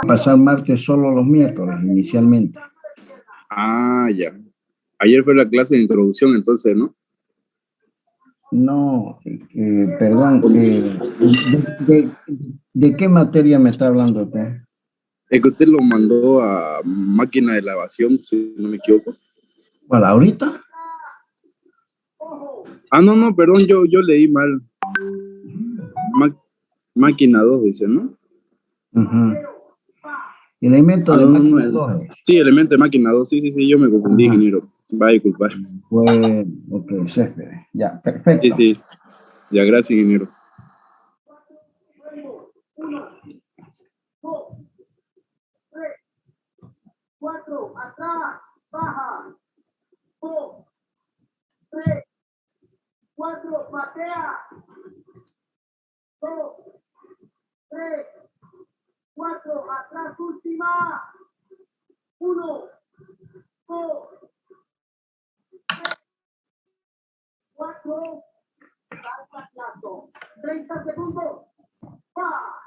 Pasar martes solo los miércoles inicialmente. Ah, ya. Ayer fue la clase de introducción, entonces, ¿no? No, perdón. ¿De qué materia me está hablando usted? Es que usted lo mandó a máquina de lavación, si no me equivoco. Bueno, ¿ahorita? Ah, no, perdón, yo leí mal. Máquina 2 dice, ¿no? Uh-huh. Elemento de máquina 2. Sí, elemento de máquina 2, sí, yo me confundí, ingeniero. Va a disculpar. Pues, ok, Céspedes. Ya, perfecto. Sí, ya, gracias, ingeniero. 4, atrás, baja. 2, 3, 4, patea. 2, 3, 4, atrás, última. 1, 2, 3, 4, salta plato. 30 segundos. ¡Pa!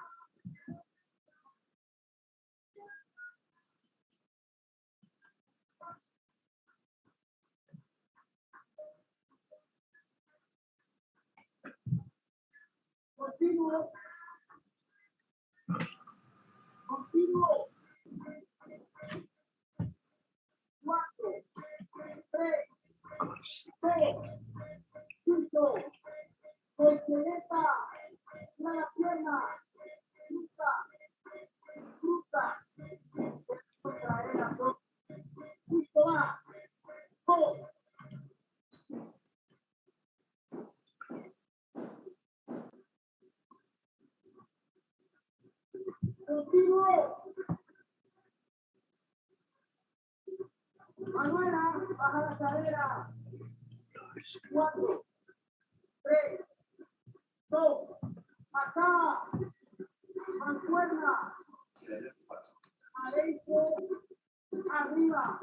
Continuo. 4, 3, 2, 5, colchoneta, la pierna, fruta, listo, va, 2. Continuo. Manuela, baja la cadera. 4, 3, 2, acá, mancuerna, adentro, arriba,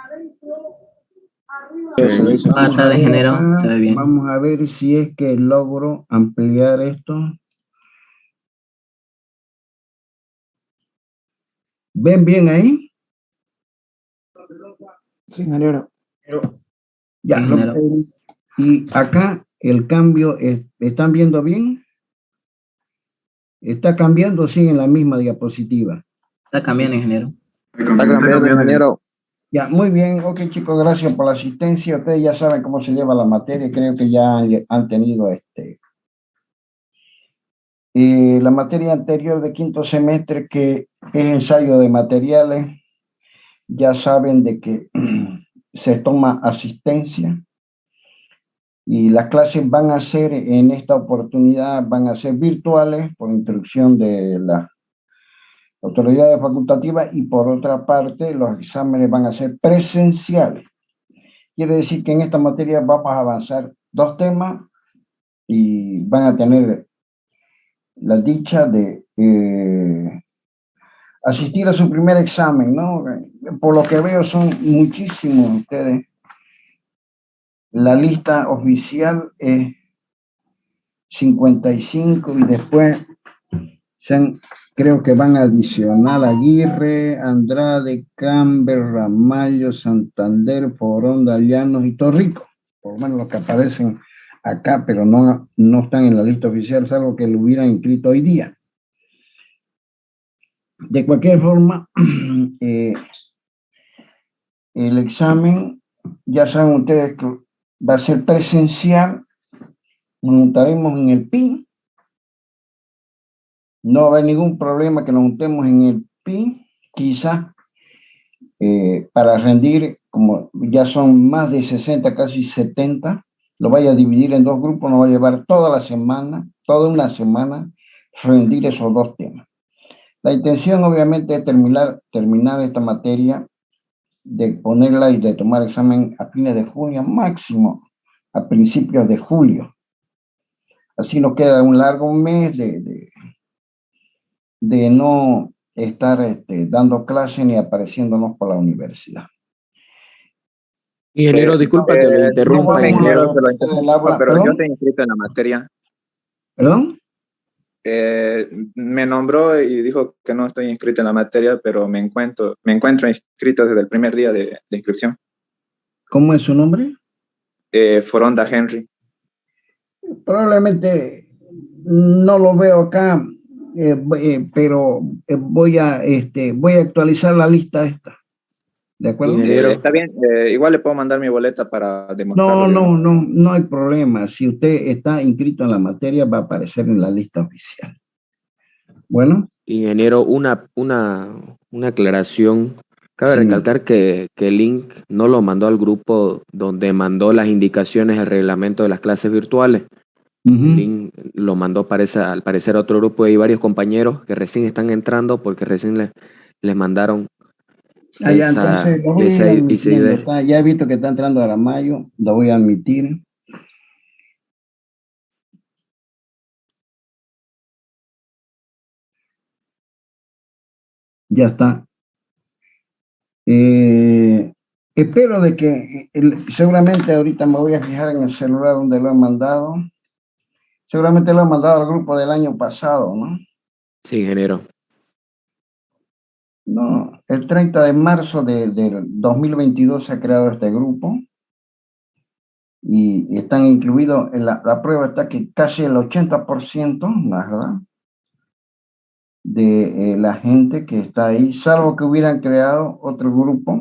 adentro, arriba. Buenas tardes, ingeniero. Se ve bien. Vamos a ver si es que logro ampliar esto. ¿Ven bien ahí? Sí, ingeniero. Ya, y acá el cambio, ¿están viendo bien? ¿Está cambiando o sigue en la misma diapositiva? Está cambiando, ingeniero. Está cambiando, ingeniero. Ya, muy bien. Ok, chicos, gracias por la asistencia. Ustedes ya saben cómo se lleva la materia. Creo que ya han tenido la materia anterior de quinto semestre, que es ensayo de materiales. Ya saben de que se toma asistencia. Y las clases van a ser, en esta oportunidad, van a ser virtuales por instrucción de las autoridades facultativas, y por otra parte, los exámenes van a ser presenciales. Quiere decir que en esta materia vamos a avanzar 2 temas y van a tener la dicha de asistir a su primer examen, ¿no? Por lo que veo son muchísimos ustedes. La lista oficial es 55 y después creo que van a adicionar Aguirre, Andrade, Camber, Ramallo, Santander, Foronda, Llanos y Torrico. Por lo menos los que aparecen acá, pero no están en la lista oficial, salvo que lo hubieran inscrito hoy día. De cualquier forma, el examen, ya saben ustedes que va a ser presencial. Nos montaremos en el PIN. No va a haber ningún problema que nos juntemos en el PIN, quizás para rendir, como ya son más de 60, casi 70, lo vaya a dividir en 2 grupos, nos va a llevar toda una semana, rendir esos 2 temas. La intención obviamente es terminar esta materia, de ponerla y de tomar examen a fines de junio, máximo a principios de julio. Así nos queda un largo mes de no estar dando clases ni apareciéndonos por la universidad. Ingeniero, disculpa que lo interrumpa, ingeniero. Pero yo estoy inscrito en la materia. ¿Perdón? Me nombró y dijo que no estoy inscrito en la materia, pero me encuentro inscrito desde el primer día de inscripción. ¿Cómo es su nombre? Foronda Henry. Probablemente no lo veo acá, pero voy a actualizar la lista esta. ¿De acuerdo? Ingeniero. Está bien, igual le puedo mandar mi boleta para demostrarlo. No hay problema. Si usted está inscrito en la materia, va a aparecer en la lista oficial. Bueno. Ingeniero, una aclaración. Cabe Sí. recalcar que el link no lo mandó al grupo donde mandó las indicaciones del reglamento de las clases virtuales. El link lo mandó, al parecer, a otro grupo. Hay varios compañeros que recién están entrando porque recién les mandaron Entonces lo voy a ir esa admitiendo. Ya he visto que está entrando Aramayo, lo voy a admitir. Ya está. Espero de que seguramente ahorita me voy a fijar en el celular donde lo he mandado. Seguramente lo he mandado al grupo del año pasado, ¿no? Sí, ingeniero. No, el 30 de marzo del 2022 se ha creado este grupo y están incluidos, en la prueba está que casi el 80%, ¿verdad? De la gente que está ahí, salvo que hubieran creado otro grupo.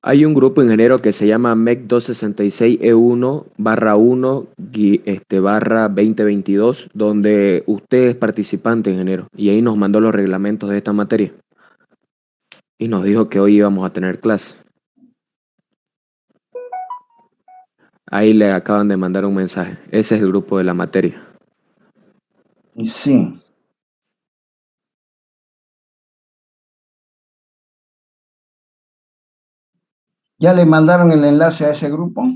Hay un grupo, ingeniero, que se llama MEC 266E1-1/2022, donde usted es participante, ingeniero, y ahí nos mandó los reglamentos de esta materia. Y nos dijo que hoy íbamos a tener clase. Ahí le acaban de mandar un mensaje. Ese es el grupo de la materia. Sí. ¿Ya le mandaron el enlace a ese grupo?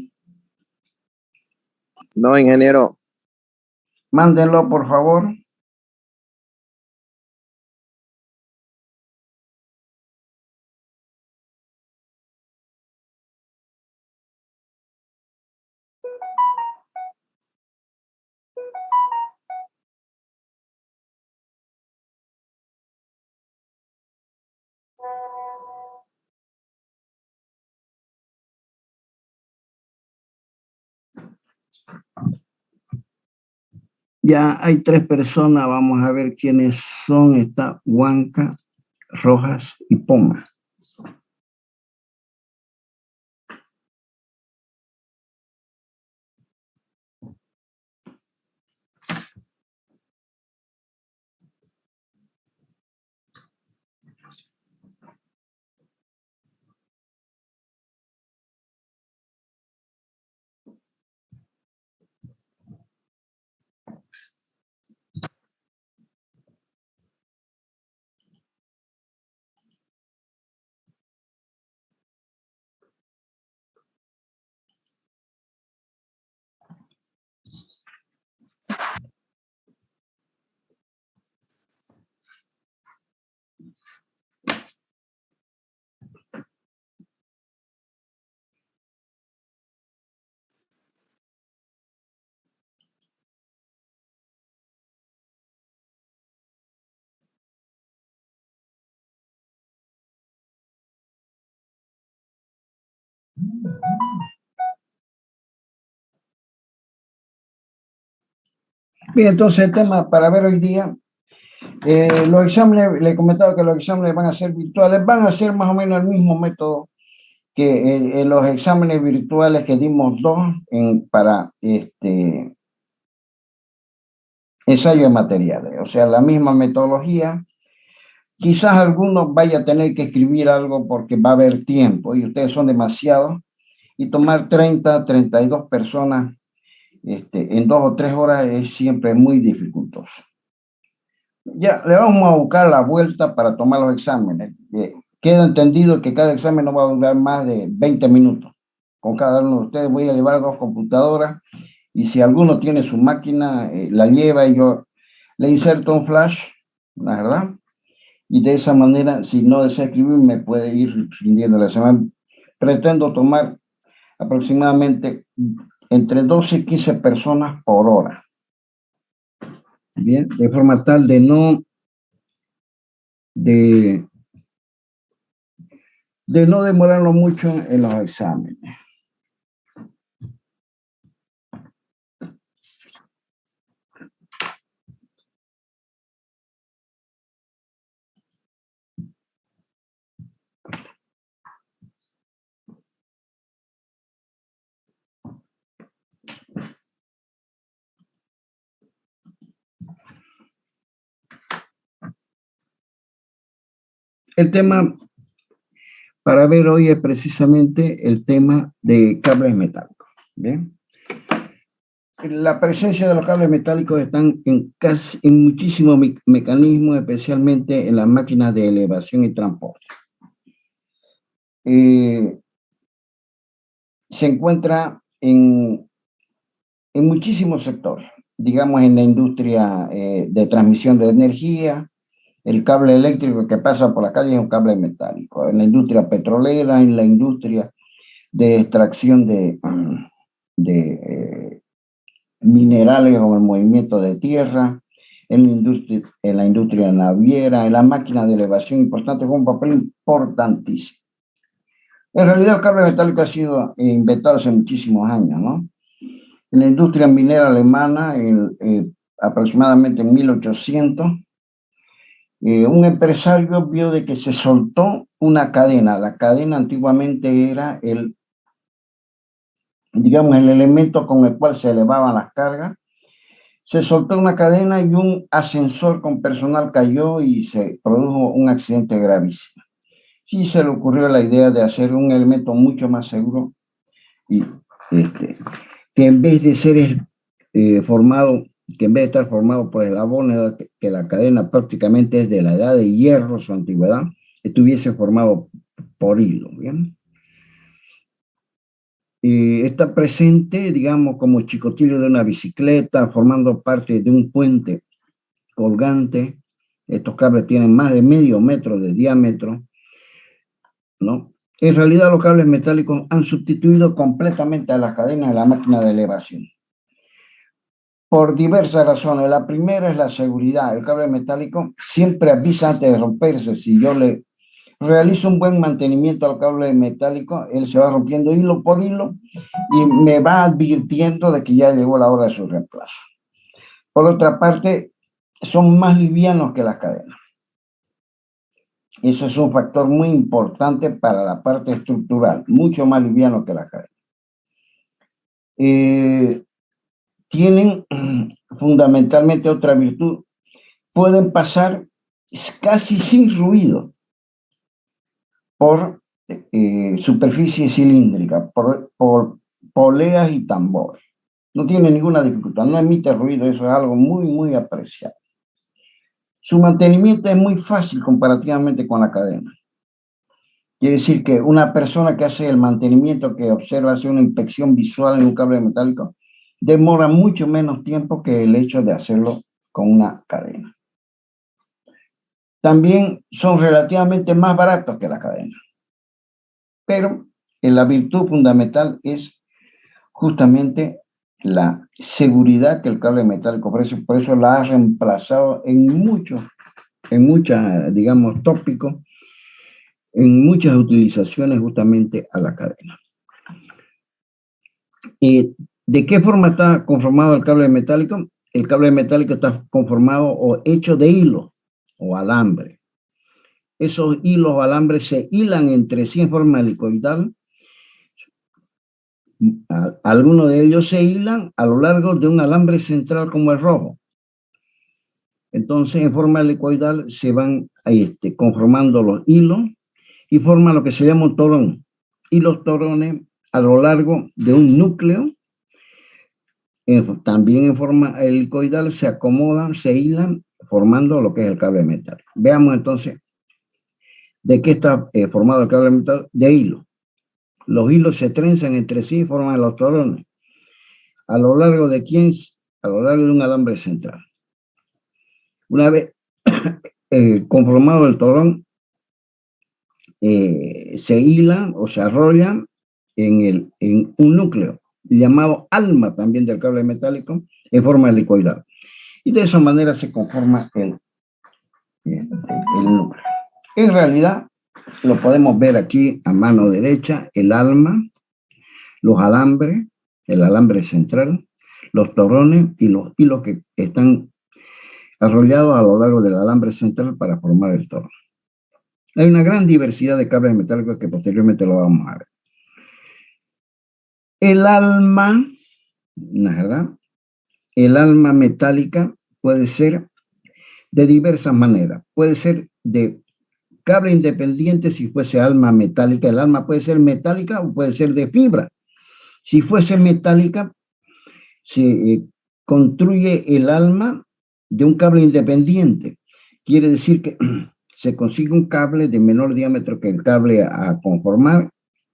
No, ingeniero. Mándenlo, por favor. Ya hay 3 personas, vamos a ver quiénes son. Está Huanca, Rojas y Poma. Bien, entonces el tema para ver hoy día, los exámenes, le he comentado que los exámenes van a ser virtuales, van a ser más o menos el mismo método que en los exámenes virtuales que dimos para ensayo de materiales, o sea, la misma metodología. Quizás algunos vaya a tener que escribir algo porque va a haber tiempo y ustedes son demasiados, y tomar 32 personas en 2 o 3 horas es siempre muy dificultoso. Ya, le vamos a buscar la vuelta para tomar los exámenes. Queda entendido que cada examen no va a durar más de 20 minutos. Con cada uno de ustedes voy a llevar 2 computadoras y si alguno tiene su máquina, la lleva y yo le inserto un flash, ¿la verdad? Y de esa manera, si no desea escribir, me puede ir rindiendo la semana. Pretendo tomar aproximadamente entre 12 y 15 personas por hora. Bien, de forma tal de no demorarlo mucho en los exámenes. El tema para ver hoy es precisamente el tema de cables metálicos. ¿Bien? La presencia de los cables metálicos están en muchísimos mecanismos, especialmente en las máquinas de elevación y transporte. Se encuentra en muchísimos sectores, digamos en la industria de transmisión de energía. El cable eléctrico que pasa por la calle es un cable metálico. En la industria petrolera, en la industria de extracción de minerales o el movimiento de tierra, en la industria naviera, en la máquina de elevación importante, con un papel importantísimo. En realidad el cable metálico ha sido inventado hace muchísimos años, ¿no? En la industria minera alemana, aproximadamente en 1800, un empresario vio de que se soltó una cadena. La cadena antiguamente era el elemento con el cual se elevaban las cargas. Se soltó una cadena y un ascensor con personal cayó y se produjo un accidente gravísimo. Sí se le ocurrió la idea de hacer un elemento mucho más seguro y que en vez de ser formado, que en vez de estar formado por eslabones, que la cadena prácticamente es de la edad de hierro, su antigüedad, estuviese formado por hilo, ¿bien? Está presente, digamos, como chicotillo de una bicicleta, formando parte de un puente colgante. Estos cables tienen más de medio metro de diámetro, ¿no? En realidad los cables metálicos han sustituido completamente a las cadenas de la máquina de elevación. Por diversas razones. La primera es la seguridad. El cable metálico siempre avisa antes de romperse. Si yo le realizo un buen mantenimiento al cable metálico, él se va rompiendo hilo por hilo y me va advirtiendo de que ya llegó la hora de su reemplazo. Por otra parte, son más livianos que las cadenas. Eso es un factor muy importante para la parte estructural, mucho más liviano que las cadenas. Tienen fundamentalmente otra virtud. Pueden pasar casi sin ruido por superficie cilíndrica, por poleas y tambores. No tiene ninguna dificultad, no emite ruido, eso es algo muy, muy apreciado. Su mantenimiento es muy fácil comparativamente con la cadena. Quiere decir que una persona que hace el mantenimiento, que observa, hace una inspección visual en un cable metálico, demora mucho menos tiempo que el hecho de hacerlo con una cadena. También son relativamente más baratos que la cadena. Pero la virtud fundamental es justamente la seguridad que el cable metálico ofrece. Por eso la ha reemplazado en muchos, digamos, tópicos, en muchas utilizaciones justamente a la cadena. ¿De qué forma está conformado el cable metálico? El cable metálico está conformado o hecho de hilo o alambre. Esos hilos o alambres se hilan entre sí en forma helicoidal. Algunos de ellos se hilan a lo largo de un alambre central como el rojo. Entonces, en forma helicoidal se van conformando los hilos y forman lo que se llama un torón. Y los torones a lo largo de un núcleo, también en forma helicoidal, se acomodan, se hilan, formando lo que es el cable metálico. Veamos entonces de qué está formado el cable metálico. De hilo. Los hilos se trenzan entre sí y forman los torones. ¿A lo largo de quién? A lo largo de un alambre central. Una vez conformado el torón, se hilan o se arrollan en un núcleo llamado alma también del cable metálico en forma helicoidal. Y de esa manera se conforma el núcleo. En realidad, lo podemos ver aquí a mano derecha, el alma, los alambres, el alambre central, los torones y los hilos que están arrollados a lo largo del alambre central para formar el torón. Hay una gran diversidad de cables metálicos que posteriormente lo vamos a ver. El alma, ¿no es verdad? El alma metálica puede ser de diversas maneras. Puede ser de cable independiente si fuese alma metálica. El alma puede ser metálica o puede ser de fibra. Si fuese metálica, se construye el alma de un cable independiente. Quiere decir que se consigue un cable de menor diámetro que el cable a conformar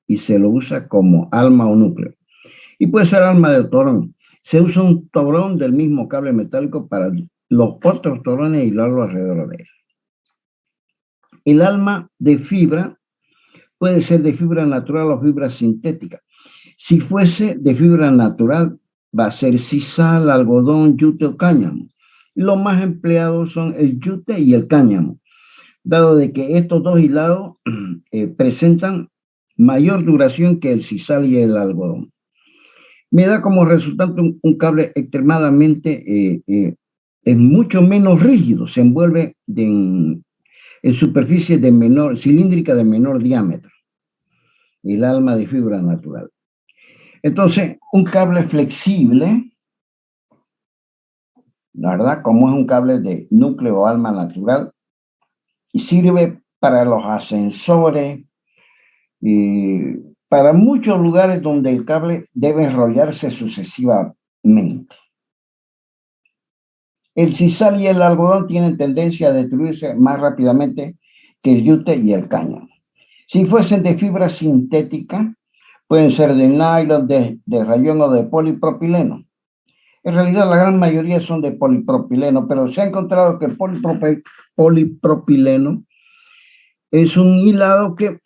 y se lo usa como alma o núcleo. Y puede ser alma del torón. Se usa un torón del mismo cable metálico para los otros torones y hilarlo alrededor de él. El alma de fibra puede ser de fibra natural o fibra sintética. Si fuese de fibra natural, va a ser sisal, algodón, yute o cáñamo. Los más empleados son el yute y el cáñamo, dado de que estos dos hilados presentan mayor duración que el sisal y el algodón. Me da como resultante un cable extremadamente, es mucho menos rígido, se envuelve en superficie de menor, cilíndrica de menor diámetro, el alma de fibra natural. Entonces, un cable flexible, la verdad, como es un cable de núcleo o alma natural, y sirve para los ascensores, para muchos lugares donde el cable debe enrollarse sucesivamente. El sisal y el algodón tienen tendencia a destruirse más rápidamente que el yute y el cáñamo. Si fuesen de fibra sintética, pueden ser de nylon, de rayón o de polipropileno. En realidad, la gran mayoría son de polipropileno, pero se ha encontrado que el polipropileno es un hilado que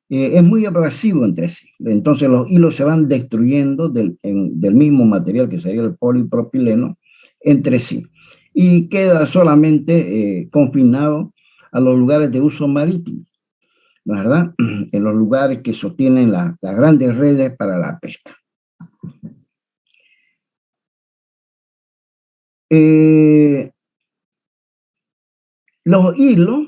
es muy abrasivo entre sí. Entonces, los hilos se van destruyendo del mismo material que sería el polipropileno entre sí. Y queda solamente confinado a los lugares de uso marítimo, ¿no es verdad? En los lugares que sostienen las grandes redes para la pesca. Los hilos,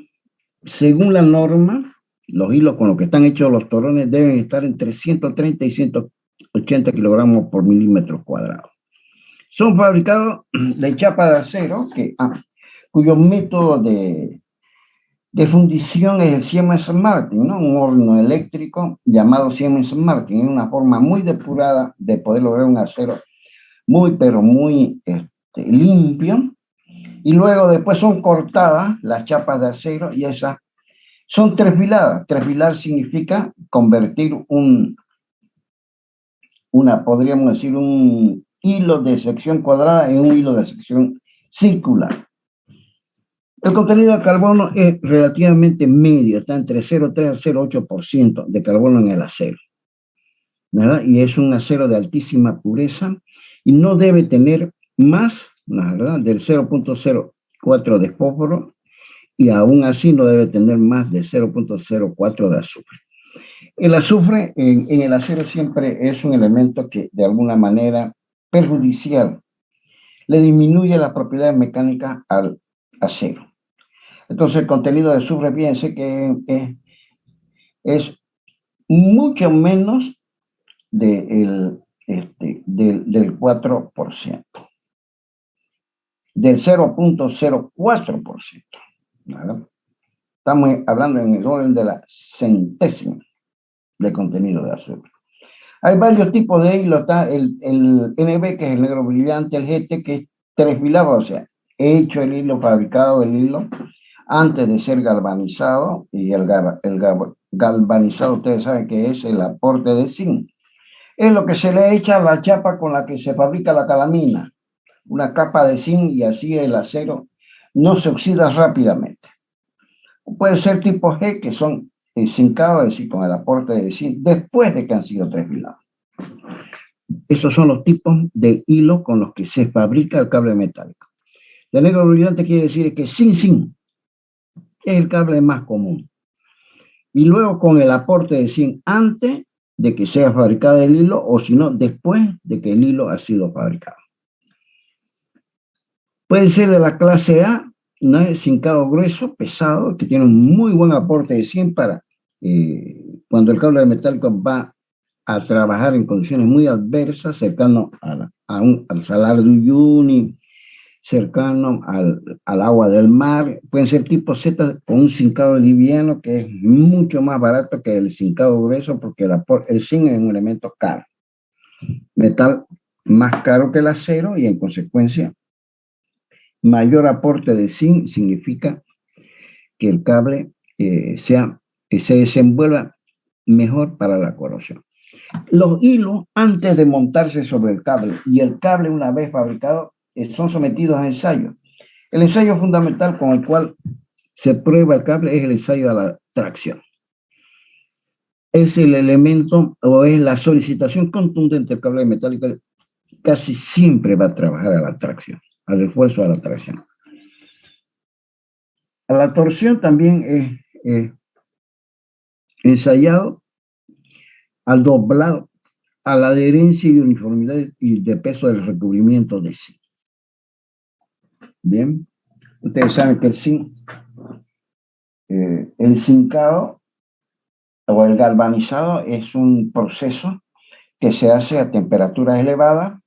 según la norma, los hilos con los que están hechos los torones deben estar entre 130 y 180 kilogramos por milímetro cuadrado. Son fabricados de chapa de acero, cuyo método de fundición es el Siemens Martin, ¿no? Un horno eléctrico llamado Siemens Martin. Es una forma muy depurada de poder lograr un acero muy, pero muy limpio. Y luego después son cortadas las chapas de acero y esas son tresfiladas. Tresfilar significa convertir podríamos decir, un hilo de sección cuadrada en un hilo de sección circular. El contenido de carbono es relativamente medio, está entre 0,3 al 0,8% de carbono en el acero, ¿verdad? Y es un acero de altísima pureza y no debe tener más, ¿verdad?, del 0,04 de fósforo, y aún así no debe tener más de 0,04 de azufre. El azufre en el acero siempre es un elemento que de alguna manera perjudicial le disminuye las propiedades mecánicas al acero. Entonces el contenido de azufre, fíjense que es mucho menos del 4%, del 0,04%. ¿Verdad? Estamos hablando en el orden de la centésima de contenido de azufre. Hay varios tipos de hilo. Está el NB, que es el negro brillante, el GT, que es tresfilado, o sea, he hecho el hilo, fabricado el hilo antes de ser galvanizado, y el galvanizado, ustedes saben que es el aporte de zinc. Es lo que se le echa a la chapa con la que se fabrica la calamina, una capa de zinc, y así el acero no se oxida rápidamente. Puede ser tipo G, que son zincados, es decir, con el aporte de zinc después de que han sido tresfilados. Esos son los tipos de hilo con los que se fabrica el cable metálico. De negro brillante quiere decir que sin es el cable más común. Y luego con el aporte de zinc antes de que sea fabricado el hilo, o si no, después de que el hilo ha sido fabricado. Puede ser de la clase A, no es zincado grueso, pesado, que tiene un muy buen aporte de zinc para cuando el cable metálico va a trabajar en condiciones muy adversas, cercano al salar de Uyuni, cercano al agua del mar. Pueden ser tipo Z con un zincado liviano que es mucho más barato que el zincado grueso, porque el zinc es un elemento caro, metal más caro que el acero, y en consecuencia mayor aporte de zinc significa que el cable se desenvuelva mejor para la corrosión. Los hilos, antes de montarse sobre el cable, y el cable una vez fabricado, son sometidos a ensayo. El ensayo fundamental con el cual se prueba el cable es el ensayo a la tracción. Es el elemento o es la solicitación contundente del cable metálico, casi siempre va a trabajar a la tracción, al esfuerzo a la tracción. A la torsión también es ensayado al doblado, a la adherencia y uniformidad y de peso del recubrimiento de zinc. Bien, ustedes saben que el zincado o el galvanizado es un proceso que se hace a temperaturas elevadas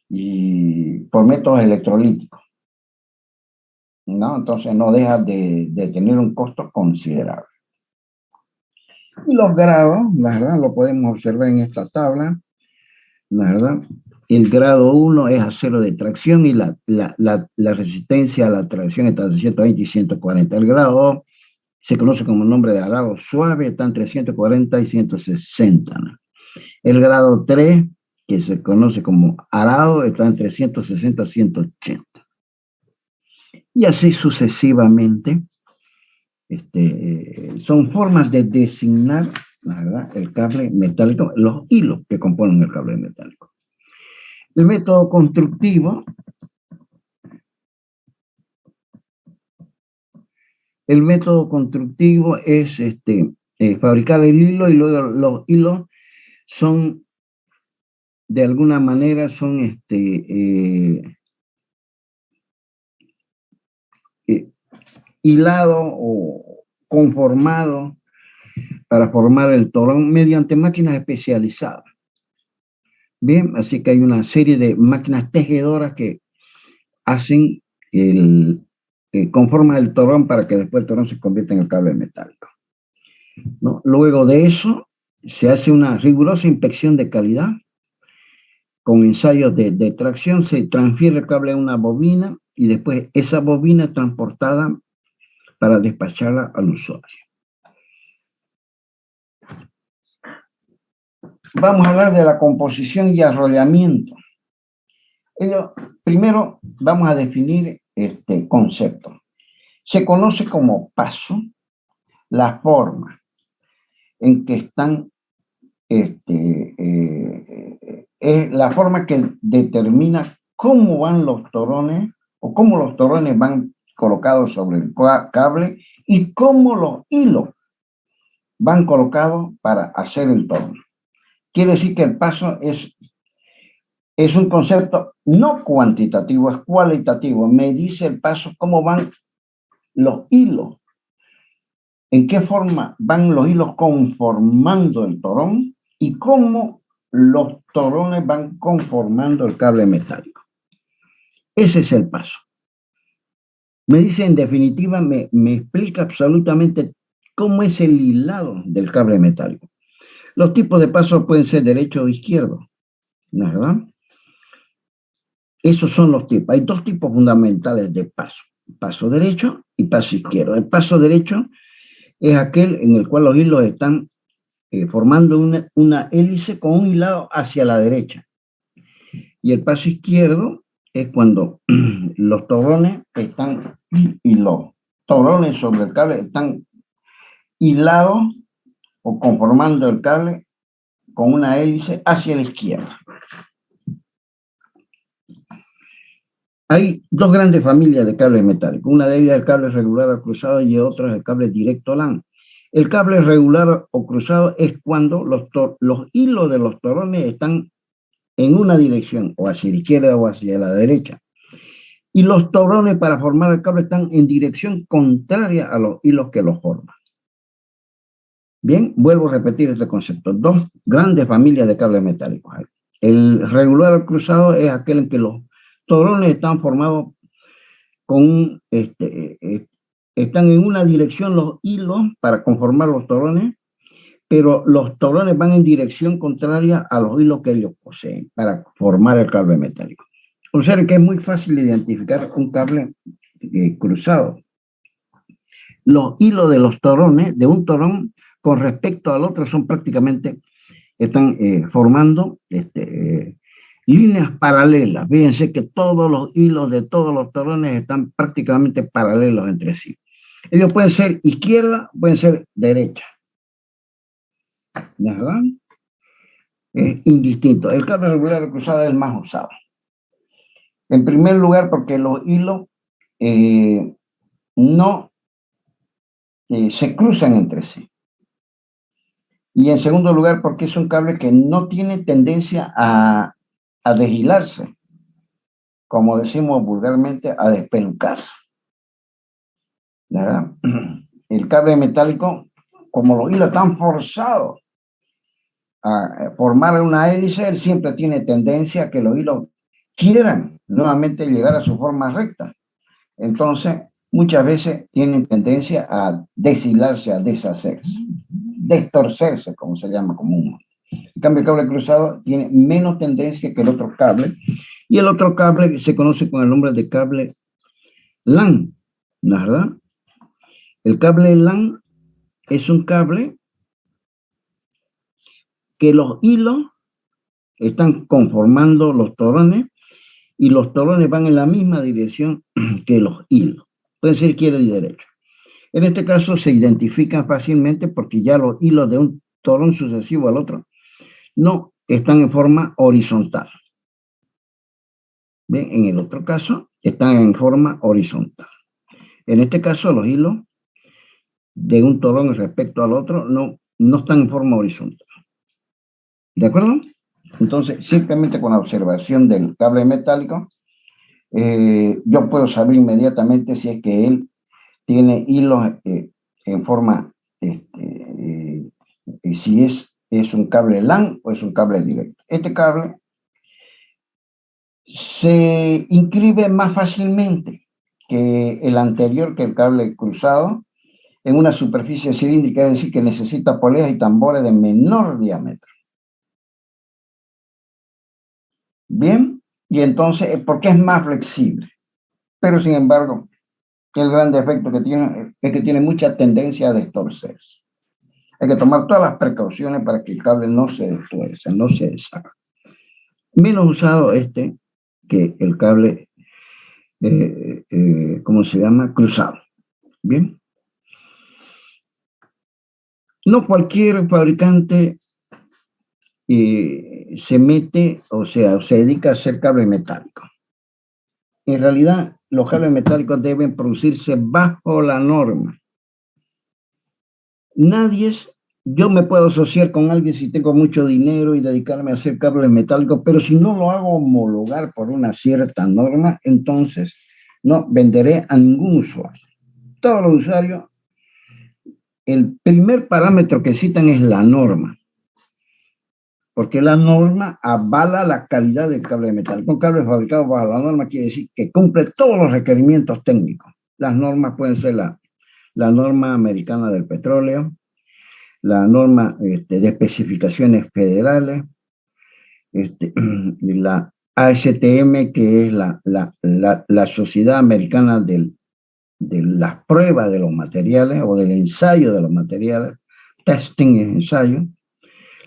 y por métodos electrolíticos, ¿no? Entonces no deja de tener un costo considerable. Y los grados, la verdad, lo podemos observar en esta tabla, la verdad. El grado 1 es acero de tracción y la resistencia a la tracción está entre 120 y 140. El grado 2 se conoce como nombre de arado suave, está entre 140 y 160, ¿no? El grado 3, que se conoce como arado, está entre 160 y 180. Y así sucesivamente. Son formas de designar, la verdad, el cable metálico, los hilos que componen el cable metálico. El método constructivo es fabricar el hilo, y luego los hilos son, de alguna manera, son hilados o conformados para formar el torón mediante máquinas especializadas. Bien, así que hay una serie de máquinas tejedoras que hacen conforman el torón para que después el torón se convierta en el cable metálico, ¿no? Luego de eso se hace una rigurosa inspección de calidad con ensayos de tracción, se transfiere el cable a una bobina y después esa bobina es transportada para despacharla al usuario. Vamos a hablar de la composición y arrollamiento. Primero vamos a definir este concepto. Se conoce como paso la forma en que están, es la forma que determina cómo van los torones o cómo los torones van colocados sobre el cable y cómo los hilos van colocados para hacer el torón. Quiere decir que el paso es un concepto no cuantitativo, es cualitativo. Me dice el paso cómo van los hilos, en qué forma van los hilos conformando el torón y cómo los torones van conformando el cable metálico. Ese es el paso. Me dice, en definitiva, me explica absolutamente cómo es el hilado del cable metálico. Los tipos de pasos pueden ser derecho o izquierdo, ¿no es verdad? Esos son los tipos. Hay dos tipos fundamentales de paso: paso derecho y paso izquierdo. El paso derecho es aquel en el cual los hilos están formando una hélice con un hilado hacia la derecha. Y el paso izquierdo es cuando los torones están, y los torones sobre el cable están hilados o conformando el cable con una hélice hacia la izquierda. Hay dos grandes familias de cables metálicos. Una de ellas es el cable regular o cruzado y otra es el cable directo LAN. El cable regular o cruzado es cuando los hilos de los torones están en una dirección, o hacia la izquierda o hacia la derecha. Y los torones para formar el cable están en dirección contraria a los hilos que los forman. Bien, vuelvo a repetir este concepto. Dos grandes familias de cables metálicos. El regular o cruzado es aquel en que los torones están formados con están en una dirección los hilos para conformar los torones, pero los torones van en dirección contraria a los hilos que ellos poseen para formar el cable metálico. Observen que es muy fácil identificar un cable cruzado. Los hilos de los torones, de un torón con respecto al otro, son prácticamente, están formando líneas paralelas. Fíjense que todos los hilos de todos los torones están prácticamente paralelos entre sí. Ellos pueden ser izquierda, pueden ser derecha. ¿Verdad? Es indistinto. El cable regular cruzado es el más usado. En primer lugar, porque los hilos no se cruzan entre sí. Y en segundo lugar, porque es un cable que no tiene tendencia a deshilarse, como decimos vulgarmente, a despelucarse. ¿Verdad? El cable metálico, como los hilos están forzados a formar una hélice, él siempre tiene tendencia a que los hilos quieran nuevamente llegar a su forma recta. Entonces, muchas veces tienen tendencia a deshilarse, a deshacerse, destorcerse, como se llama comúnmente. En cambio, el cable cruzado tiene menos tendencia que el otro cable, y el otro cable se conoce con el nombre de cable LAN, ¿no es verdad? El cable LAN es un cable que los hilos están conformando los torones y los torones van en la misma dirección que los hilos. Pueden ser izquierda y derecha. En este caso se identifican fácilmente porque ya los hilos de un torón sucesivo al otro no están en forma horizontal. ¿Ven? En el otro caso están en forma horizontal. En este caso los hilos de un torón respecto al otro no están en forma horizontal. ¿De acuerdo? Entonces, simplemente con la observación del cable metálico, yo puedo saber inmediatamente si es que él tiene hilos en forma, si es un cable LAN o es un cable directo. Este cable se inscribe más fácilmente que el anterior, que el cable cruzado, en una superficie cilíndrica, es decir, que necesita poleas y tambores de menor diámetro. Bien, y entonces, porque es más flexible. Pero, sin embargo, el gran defecto que tiene es que tiene mucha tendencia a destorcerse. Hay que tomar todas las precauciones para que el cable no se destuerce, no se deshaga. Menos usado que el cable, ¿cómo se llama? Cruzado. Bien. No cualquier fabricante se mete, o sea, se dedica a hacer cable metálico. En realidad, los cables metálicos deben producirse bajo la norma. Yo me puedo asociar con alguien si tengo mucho dinero y dedicarme a hacer cables metálicos, pero si no lo hago homologar por una cierta norma, entonces no venderé a ningún usuario. Todos los usuarios, el primer parámetro que citan es la norma, porque la norma avala la calidad del cable metálico. Un cable fabricado bajo la norma quiere decir que cumple todos los requerimientos técnicos. Las normas pueden ser la norma americana del petróleo, la norma de especificaciones federales, la ASTM, que es la Sociedad Americana de las pruebas de los materiales o del ensayo de los materiales, testing es ensayo,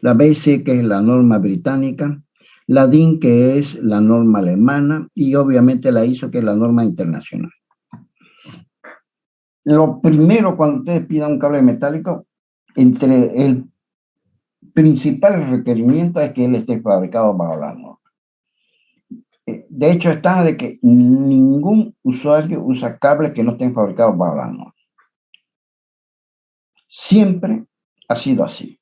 la BC, que es la norma británica, la DIN, que es la norma alemana, y obviamente la ISO, que es la norma internacional. Lo primero, cuando ustedes pidan un cable metálico, entre el principal requerimiento es que él esté fabricado bajo la norma. de hecho está de que ningún usuario usa cables que no estén fabricados bajo la norma. Siempre ha sido así.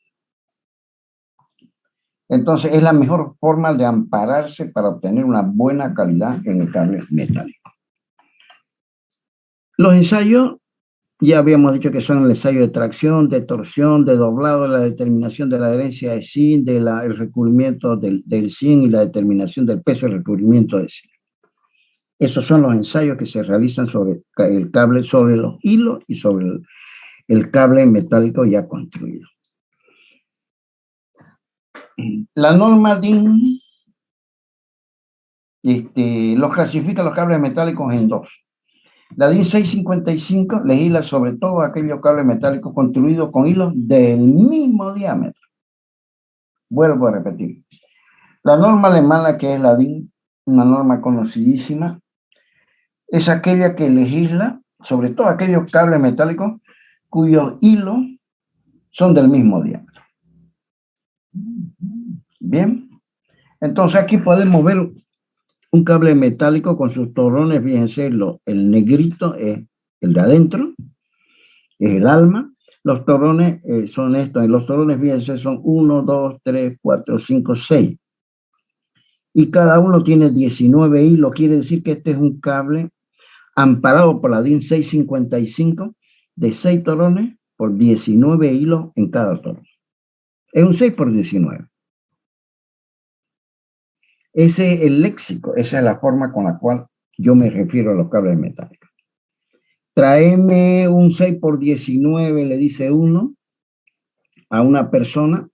Entonces es la mejor forma de ampararse para obtener una buena calidad en el cable metálico. Los ensayos, ya habíamos dicho que son el ensayo de tracción, de torsión, de doblado, la determinación de la adherencia de zinc, el recubrimiento del zinc y la determinación del peso del recubrimiento de zinc. Esos son los ensayos que se realizan sobre el cable, sobre los hilos y sobre el cable metálico ya construido. La norma DIN los clasifica los cables metálicos en dos. La DIN 655 legisla sobre todo aquellos cables metálicos construidos con hilos del mismo diámetro. Vuelvo a repetir. La norma alemana, que es la DIN, una norma conocidísima, es aquella que legisla sobre todo aquellos cables metálicos cuyos hilos son del mismo diámetro. Bien, entonces aquí podemos ver un cable metálico con sus torrones, fíjense, el negrito es el de adentro, es el alma. Los torrones son estos, y los torrones, fíjense, son 1, 2, 3, 4, 5, 6. Y cada uno tiene 19 hilos, quiere decir que este es un cable amparado por la DIN 655 de 6 torrones por 19 hilos en cada torón. Es un 6 por 19. Ese es el léxico, esa es la forma con la cual yo me refiero a los cables metálicos. Tráeme un 6 por 19, le dice uno a una persona,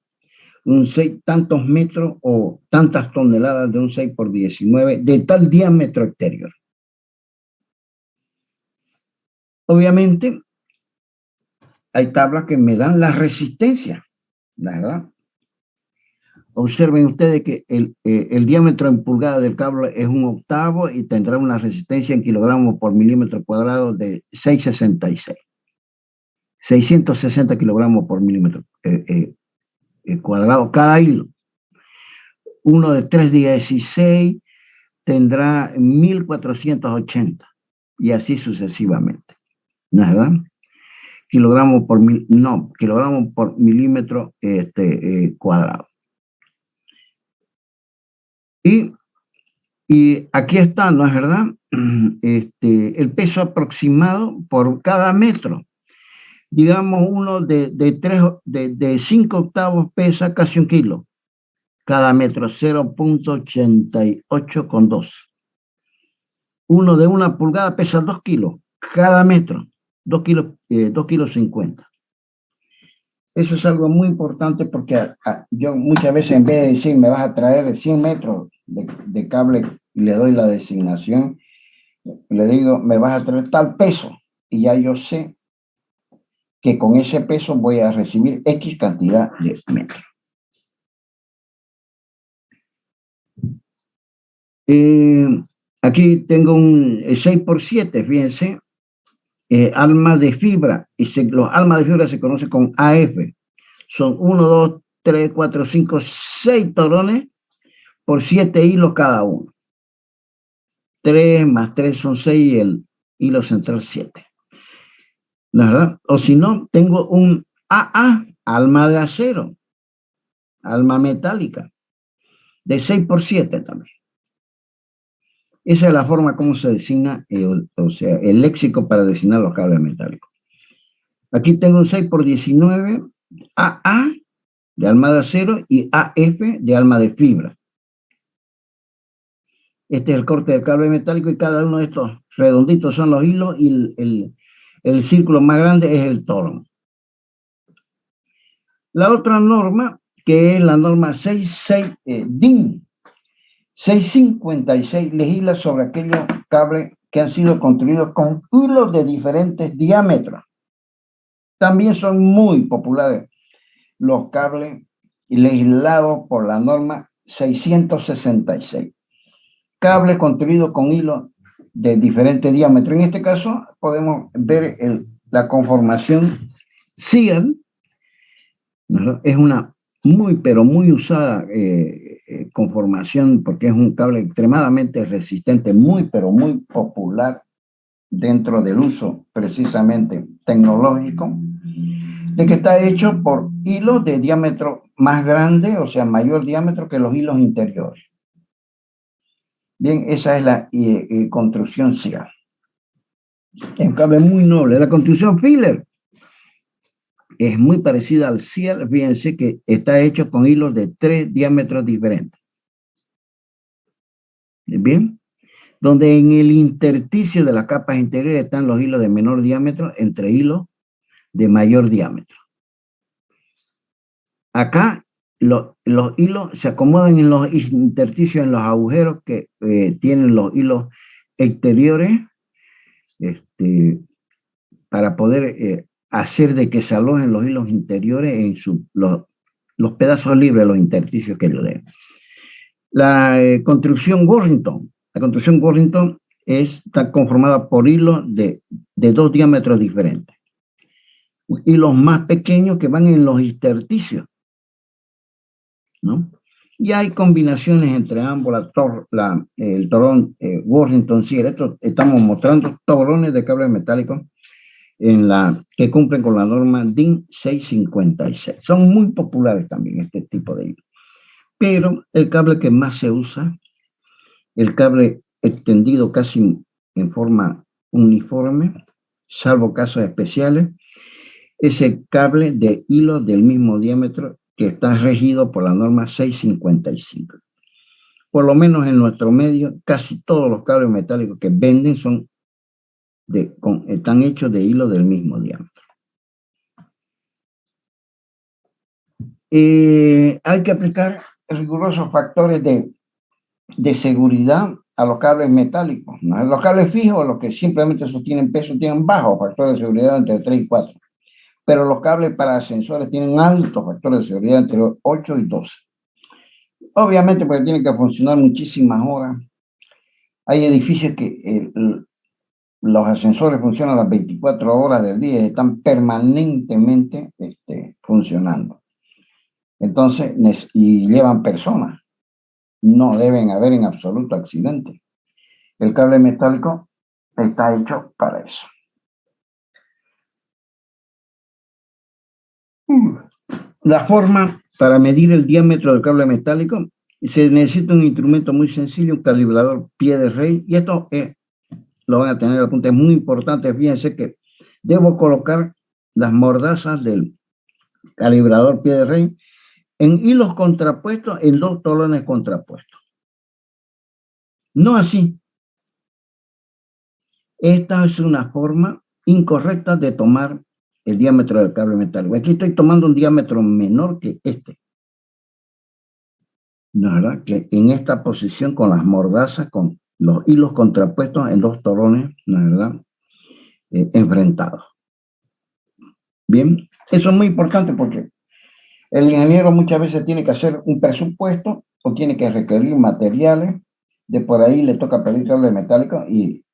un 6 tantos metros o tantas toneladas de un 6 por 19 de tal diámetro exterior. Obviamente, hay tablas que me dan la resistencia, ¿verdad? Observen ustedes que el diámetro en pulgadas del cable es 1/8 y tendrá una resistencia en kilogramos por milímetro cuadrado de 666. 660 kilogramos por milímetro cuadrado cada hilo. Uno de 316 tendrá 1480 y así sucesivamente. ¿Verdad? Kilogramos por milímetro cuadrado. Y aquí está, ¿no es verdad? El peso aproximado por cada metro. Digamos, uno de 5 octavos pesa casi 1 kilo. Cada metro, 0.88 con 2. Uno de 1 pulgada pesa 2 kilos. Cada metro, 2 kilos 50. Eso es algo muy importante porque yo muchas veces en vez de decir me vas a traer 100 metros de cable y le doy la designación, le digo me vas a traer tal peso y ya yo sé que con ese peso voy a recibir X cantidad de metros. Aquí tengo un 6x7, fíjense. Alma de fibra, y los almas de fibra se conocen con AF, son 1, 2, 3, 4, 5, 6 torones por 7 hilos cada uno. 3 más 3 son 6 y el hilo central 7. ¿Verdad? O si no, tengo un AA, alma de acero, alma metálica, de 6x7 también. Esa es la forma como se designa, o sea, el léxico para designar los cables metálicos. Aquí tengo un 6 por 19, AA de alma de acero y AF de alma de fibra. Este es el corte del cable metálico y cada uno de estos redonditos son los hilos y el círculo más grande es el torón. La otra norma, que es la norma DIN 656, legisla sobre aquellos cables que han sido construidos con hilos de diferentes diámetros. También son muy populares los cables legislados por la norma 666. Cables construidos con hilos de diferentes diámetros. En este caso podemos ver la conformación SIGAL, ¿no? Es una muy, pero muy usada conformación, porque es un cable extremadamente resistente, muy, pero muy popular dentro del uso precisamente tecnológico, de que está hecho por hilos de diámetro más grande, o sea, mayor diámetro que los hilos interiores. Bien, esa es la construcción SIA. Es un cable muy noble. La construcción Filler es muy parecida al CIEL. Fíjense que está hecho con hilos de 3 diámetros diferentes. Bien, donde en el intersticio de las capas interiores están los hilos de menor diámetro entre hilos de mayor diámetro. Acá los hilos se acomodan en los intersticios, en los agujeros que tienen los hilos exteriores, para poder hacer de que se alojen los hilos interiores en los pedazos libres, los intersticios que lo den. La construcción Warrington. La construcción Warrington está conformada por hilos de 2 diámetros diferentes. Hilos más pequeños que van en los intersticios, ¿no? Y hay combinaciones entre ambos, el torón Warrington Sierra. Estamos mostrando torones de cables metálicos que cumplen con la norma DIN 656. Son muy populares también este tipo de hilos. Pero el cable que más se usa, el cable extendido casi en forma uniforme, salvo casos especiales, es el cable de hilo del mismo diámetro que está regido por la norma 655. Por lo menos en nuestro medio, casi todos los cables metálicos que venden están hechos de hilo del mismo diámetro. Hay que aplicar rigurosos factores de seguridad a los cables metálicos, ¿no? Los cables fijos, los que simplemente sostienen peso, tienen bajos factores de seguridad entre 3 y 4. Pero los cables para ascensores tienen altos factores de seguridad entre 8 y 12. Obviamente porque tienen que funcionar muchísimas horas. Hay edificios que los ascensores funcionan las 24 horas del día y están permanentemente funcionando. Entonces, y llevan personas. No deben haber en absoluto accidentes. El cable metálico está hecho para eso. La forma para medir el diámetro del cable metálico, se necesita un instrumento muy sencillo, un calibrador pie de rey, y esto lo van a tener al punto, es muy importante. Fíjense que debo colocar las mordazas del calibrador pie de rey en hilos contrapuestos, en 2 tolones contrapuestos. No así. Esta es una forma incorrecta de tomar el diámetro del cable metálico. Aquí estoy tomando un diámetro menor que este. ¿No es verdad? Que en esta posición con las mordazas, con los hilos contrapuestos en 2 torones, ¿no es verdad? Enfrentados. Bien, eso es muy importante porque el ingeniero muchas veces tiene que hacer un presupuesto o tiene que requerir materiales, de por ahí le toca pedir cable metálico y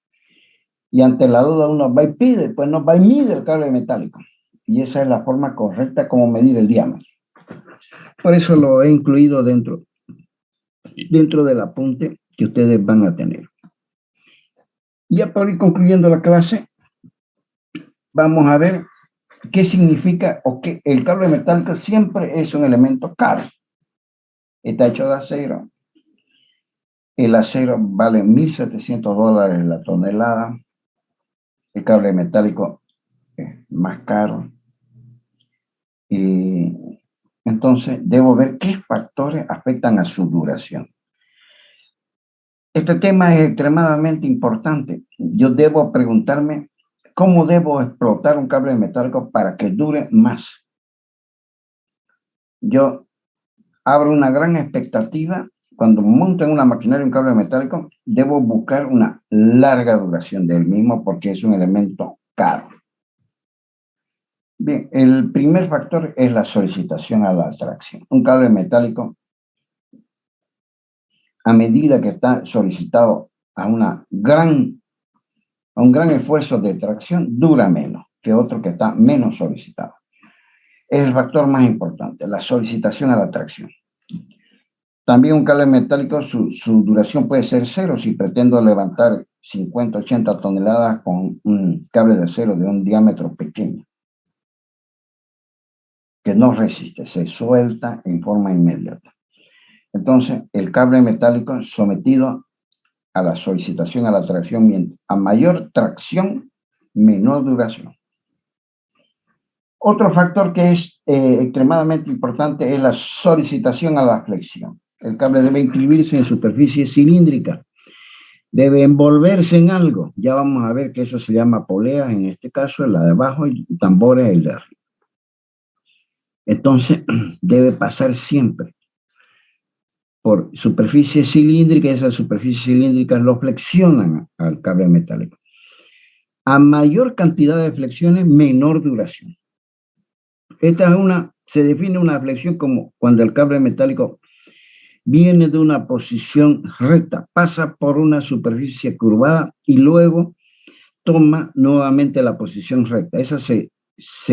ante la duda uno va y pide, pues no va y mide el cable metálico. Y esa es la forma correcta como medir el diámetro. Por eso lo he incluido dentro del apunte que ustedes van a tener. Ya por ir concluyendo la clase, vamos a ver qué significa o qué el cable metálico siempre es un elemento caro. Está hecho de acero. El acero vale $1,700 la tonelada. El cable metálico es más caro. Y entonces debo ver qué factores afectan a su duración. Este tema es extremadamente importante. Yo debo preguntarme cómo debo explotar un cable metálico para que dure más. Yo abro una gran expectativa. Cuando monto en una maquinaria un cable metálico, debo buscar una larga duración del mismo porque es un elemento caro. Bien, el primer factor es la solicitación a la tracción. Un cable metálico, a medida que está solicitado a un gran esfuerzo de tracción, dura menos que otro que está menos solicitado. es el factor más importante, la solicitación a la tracción. También un cable metálico, su duración puede ser cero si pretendo levantar 50, 80 toneladas con un cable de acero de un diámetro pequeño, que no resiste, se suelta en forma inmediata. Entonces, el cable metálico sometido a la solicitación a la tracción, a mayor tracción, menor duración. Otro factor que es extremadamente importante es la solicitación a la flexión. El cable debe inscribirse en superficie cilíndrica, debe envolverse en algo. Ya vamos a ver que eso se llama polea, en este caso la de abajo, y tambores el de arriba. Entonces, debe pasar siempre por superficie cilíndrica, y esas superficies cilíndricas lo flexionan al cable metálico. A mayor cantidad de flexiones, menor duración. Esta es se define una flexión como cuando el cable metálico viene de una posición recta, pasa por una superficie curvada y luego toma nuevamente la posición recta. Esa se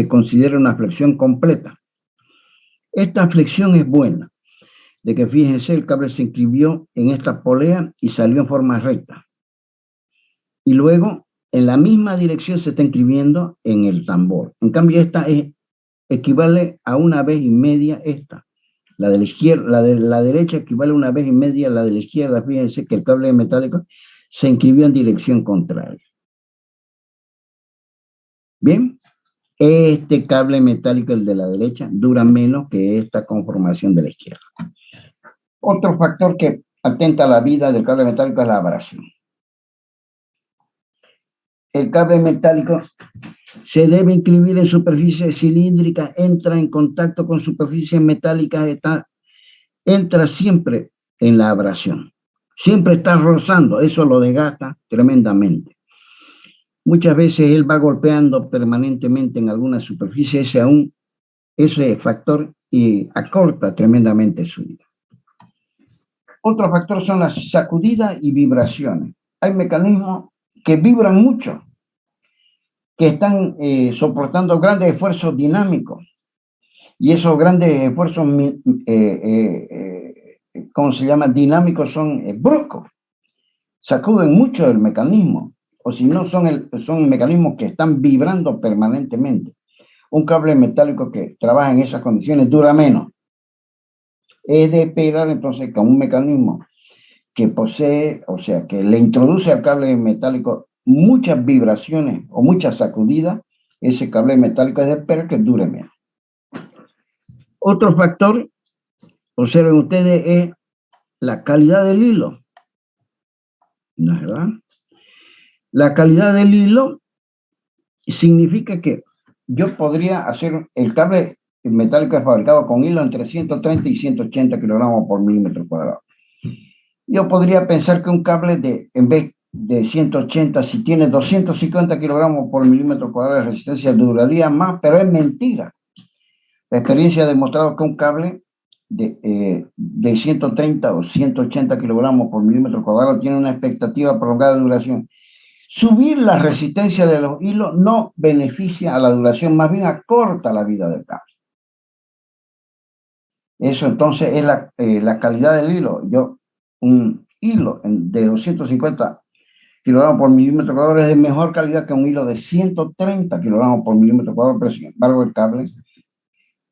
considera una flexión completa. Esta flexión es buena, de que fíjense, el cable se inscribió en esta polea y salió en forma recta. Y luego, en la misma dirección se está inscribiendo en el tambor. En cambio, esta equivale a una vez y media esta. La de la izquierda, la de la derecha equivale a una vez y media a la de la izquierda. Fíjense que el cable metálico se inscribió en dirección contraria. Bien, este cable metálico, el de la derecha, dura menos que esta conformación de la izquierda. Otro factor que atenta a la vida del cable metálico es la abrasión. El cable metálico se debe inscribir en superficie cilíndrica, entra en contacto con superficies metálicas, entra siempre en la abrasión. Siempre está rozando, eso lo desgasta tremendamente. Muchas veces él va golpeando permanentemente en alguna superficie, ese factor y acorta tremendamente su vida. Otro factor son las sacudidas y vibraciones. Hay mecanismos que vibran mucho, que están soportando grandes esfuerzos dinámicos. Y esos grandes esfuerzos, ¿cómo se llama? Dinámicos son bruscos. Sacuden mucho el mecanismo. O si no, son mecanismos que están vibrando permanentemente. Un cable metálico que trabaja en esas condiciones dura menos. Es de esperar entonces que un mecanismo que posee, o sea, que le introduce al cable metálico muchas vibraciones o muchas sacudidas, ese cable metálico es de esperar que dure menos. Otro factor, observen ustedes, es la calidad del hilo. ¿No es verdad? La calidad del hilo significa que yo podría hacer el cable metálico es fabricado con hilo entre 130 y 180 kilogramos por milímetro cuadrado. Yo podría pensar que un cable en vez de 180, si tiene 250 kilogramos por milímetro cuadrado de resistencia, duraría más, pero es mentira. La experiencia ha demostrado que un cable de 130 o 180 kilogramos por milímetro cuadrado tiene una expectativa prolongada de duración. Subir la resistencia de los hilos no beneficia a la duración, más bien acorta la vida del cable. Eso entonces es la calidad del hilo. Un hilo de 250 kilogramos por milímetro cuadrado es de mejor calidad que un hilo de 130 kilogramos por milímetro cuadrado, pero sin embargo el cable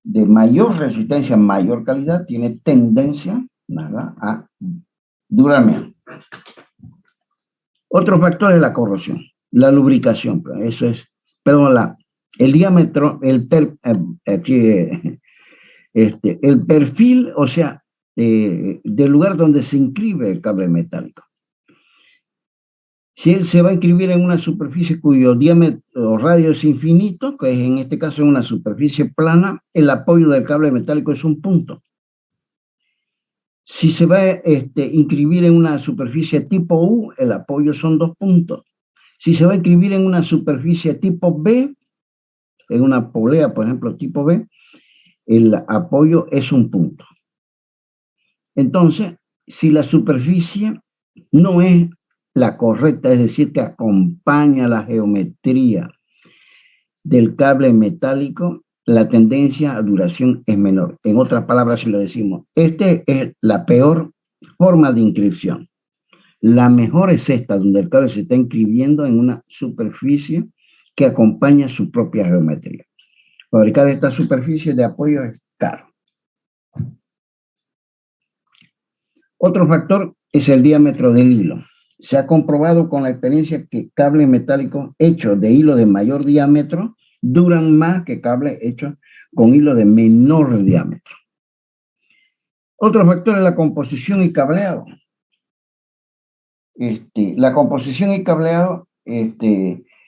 de mayor resistencia, mayor calidad, tiene tendencia, ¿verdad?, a durar menos. Otro factor es la corrosión, la lubricación, eso es, perdón, el diámetro, el perfil, o sea, del lugar donde se inscribe el cable metálico. Si él se va a inscribir en una superficie cuyo diámetro o radio es infinito, que es en este caso en una superficie plana, el apoyo del cable metálico es un punto. Si se va a inscribir en una superficie tipo U, el apoyo son 2 puntos. Si se va a inscribir en una superficie tipo B, en una polea, por ejemplo, tipo B, el apoyo es 1 punto. Entonces, si la superficie no es la correcta, es decir, que acompaña la geometría del cable metálico, la tendencia a duración es menor. En otras palabras, si lo decimos, esta es la peor forma de inscripción. La mejor es esta, donde el cable se está inscribiendo en una superficie que acompaña su propia geometría. Fabricar esta superficie de apoyo es caro. Otro factor es el diámetro del hilo. Se ha comprobado con la experiencia que cables metálicos hechos de hilo de mayor diámetro duran más que cables hechos con hilo de menor diámetro. Otro factor es la composición y cableado. La composición y cableado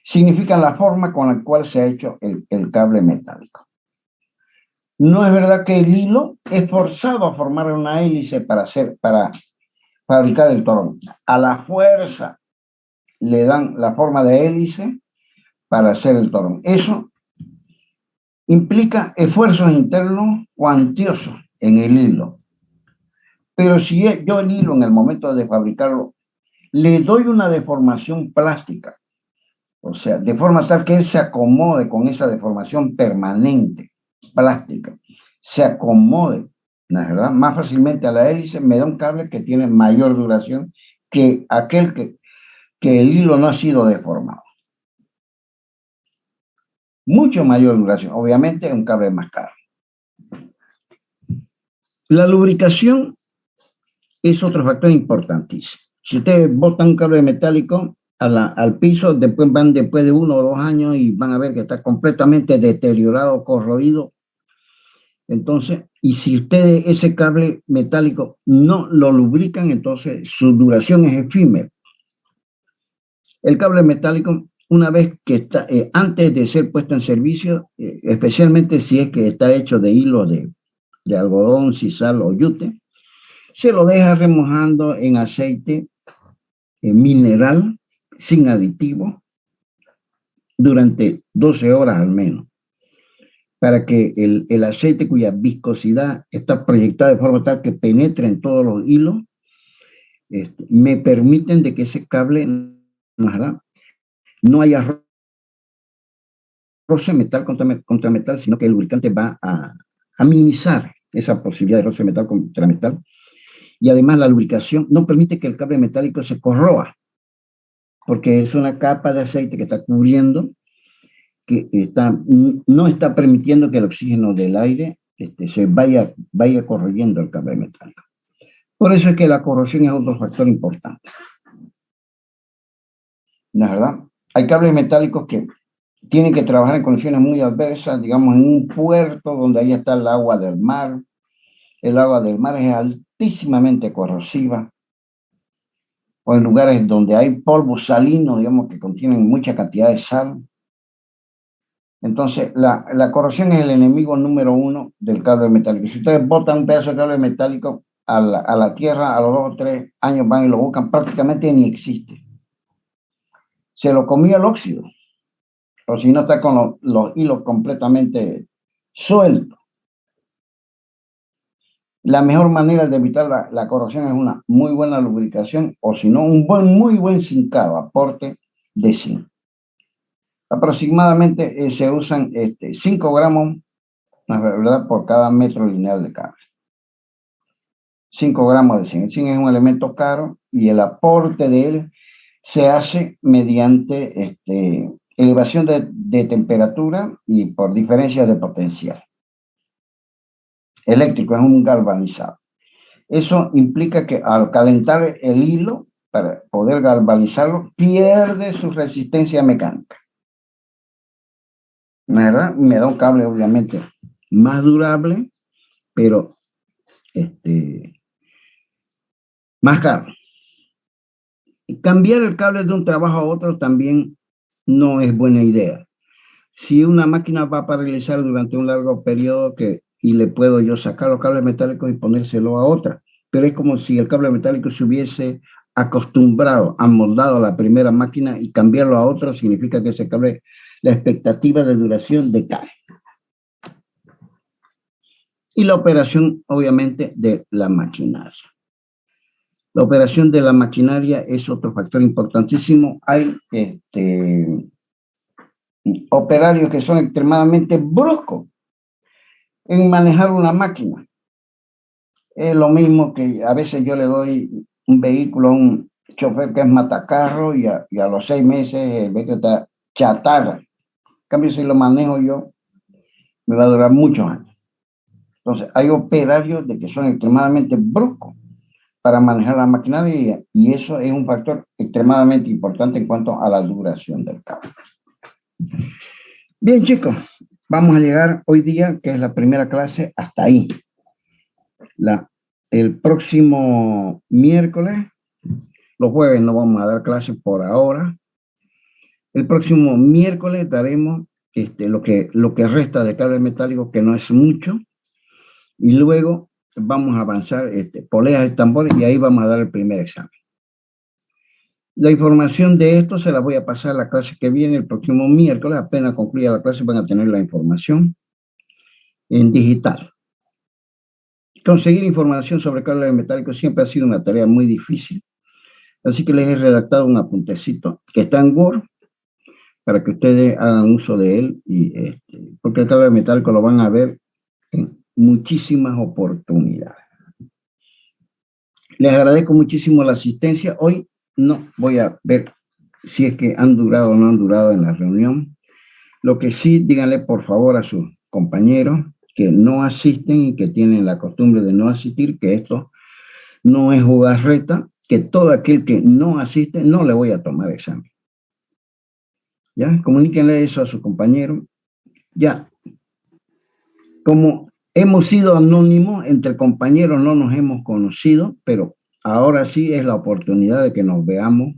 significan la forma con la cual se ha hecho el cable metálico. No es verdad que el hilo es forzado a formar una hélice para fabricar el torón. A la fuerza le dan la forma de hélice para hacer el torón. Eso implica esfuerzos internos cuantiosos en el hilo. Pero si yo el hilo en el momento de fabricarlo le doy una deformación plástica, o sea, de forma tal que él se acomode con esa deformación permanente, plástica, se acomode, ¿verdad?, más fácilmente a la hélice, me da un cable que tiene mayor duración que aquel que el hilo no ha sido deformado. Mucho mayor duración, obviamente un cable más caro. La lubricación es otro factor importantísimo. Si ustedes botan un cable metálico al piso, después de 1 o 2 años y van a ver que está completamente deteriorado, corroído. Entonces, y si ustedes ese cable metálico no lo lubrican, entonces su duración es efímera. El cable metálico, una vez que está, antes de ser puesto en servicio, especialmente si es que está hecho de hilo de algodón, sisal o yute, se lo deja remojando en aceite mineral, sin aditivo, durante 12 horas al menos, para que el aceite cuya viscosidad está proyectada de forma tal que penetre en todos los hilos, me permiten de que ese cable no haya roce metal contra metal, sino que el lubricante va a minimizar esa posibilidad de roce metal contra metal. Y además la lubricación no permite que el cable metálico se corroa, porque es una capa de aceite que está cubriendo, que no está permitiendo que el oxígeno del aire se vaya corroyendo el cable metálico. Por eso es que la corrosión es otro factor importante. ¿No es verdad? Hay cables metálicos que tienen que trabajar en condiciones muy adversas, digamos en un puerto donde ahí está el agua del mar. El agua del mar es altísimamente corrosiva, o en lugares donde hay polvo salino, digamos, que contienen mucha cantidad de sal. Entonces, la corrosión es el enemigo número 1 del cable metálico. Si ustedes botan un pedazo de cable metálico a la tierra, a los 2 o 3 años van y lo buscan, prácticamente ni existe. Se lo comió el óxido, o si no está con los hilos completamente sueltos. La mejor manera de evitar la corrosión es una muy buena lubricación, o si no, un muy buen zincado, aporte de zinc. Aproximadamente se usan 5 gramos, ¿verdad?, por cada metro lineal de cable. 5 gramos de zinc. El zinc es un elemento caro y el aporte de él se hace mediante elevación de temperatura y por diferencia de potencial eléctrico, es un galvanizado. Eso implica que al calentar el hilo, para poder galvanizarlo, pierde su resistencia mecánica. ¿Verdad? Me da un cable obviamente más durable, pero más caro. Y cambiar el cable de un trabajo a otro también no es buena idea. Si una máquina va a paralizar durante un largo periodo y le puedo yo sacar los cables metálicos y ponérselo a otra, pero es como si el cable metálico se hubiese acostumbrado, amoldado a la primera máquina, y cambiarlo a otro significa que ese cable, la expectativa de duración decae. Y la operación, obviamente, de la maquinaria. La operación de la maquinaria es otro factor importantísimo. Hay operarios que son extremadamente bruscos en manejar una máquina. Es lo mismo que a veces yo le doy un vehículo a un chofer que es matacarro y a los 6 meses ve que está chatarra. En cambio, si lo manejo yo, me va a durar muchos años. Entonces, hay operarios de que son extremadamente bruscos para manejar la maquinaria y eso es un factor extremadamente importante en cuanto a la duración del cable. Bien, chicos, vamos a llegar hoy día, que es la primera clase, hasta ahí. El próximo miércoles, los jueves no vamos a dar clases por ahora. El próximo miércoles daremos lo que resta de cable metálico, que no es mucho, y luego vamos a avanzar poleas de tambores y ahí vamos a dar el primer examen. La información de esto se la voy a pasar a la clase que viene el próximo miércoles. Apenas concluya la clase van a tener la información en digital. Conseguir información sobre cables metálicos siempre ha sido una tarea muy difícil. Así que les he redactado un apuntecito que está en Word para que ustedes hagan uso de él. Porque el cable metálico lo van a ver en muchísimas oportunidades. Les agradezco muchísimo la asistencia. Hoy no voy a ver si es que han durado o no han durado en la reunión. Lo que sí, díganle por favor a sus compañeros que no asisten y que tienen la costumbre de no asistir, que esto no es jugarreta, que todo aquel que no asiste no le voy a tomar examen. ¿Ya? Comuníquenle eso a sus compañeros. Ya. Como hemos sido anónimos, entre compañeros no nos hemos conocido, pero ahora sí es la oportunidad de que nos veamos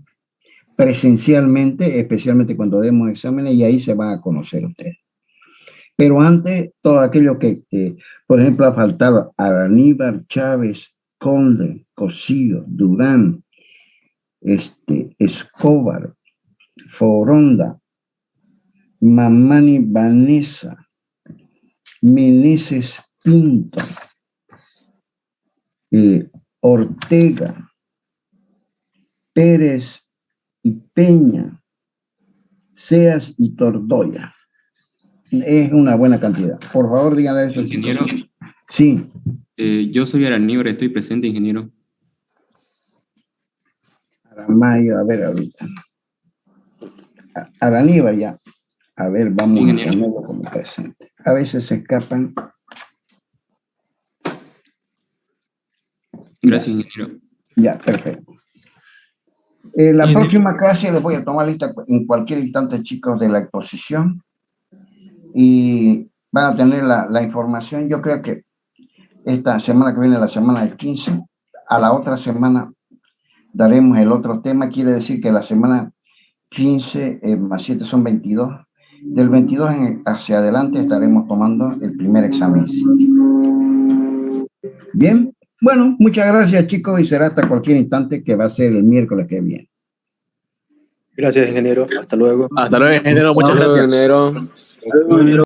presencialmente, especialmente cuando demos exámenes, y ahí se van a conocer ustedes. Pero antes, todo aquello que por ejemplo, ha faltado Aníbal, Chávez, Conde, Cosío, Durán, Escobar, Foronda, Mamani Vanessa, Meneses Pinto, Ortega, Pérez y Peña, Seas y Tordoya. Es una buena cantidad. Por favor, díganle eso. Ingeniero. Sí. Yo soy Araníbar, estoy presente, ingeniero. Aramayo, a ver ahorita. Araníbar ya. A ver, vamos Sí, a ingeniero. ponerlo como presente. A veces se escapan. Gracias, ingeniero. Ya, perfecto. La próxima clase les voy a tomar lista en cualquier instante, chicos, de la exposición. Y van a tener la información. Yo creo que esta semana que viene, la semana del 15, a la otra semana daremos el otro tema. Quiere decir que la semana 15 más 7 son 22. Del 22 hacia adelante estaremos tomando el primer examen. Bien, bueno, muchas gracias, chicos, y será hasta cualquier instante, que va a ser el miércoles que viene. Gracias, ingeniero. Hasta luego. Hasta luego, ingeniero. Muchas gracias. Ingeniero.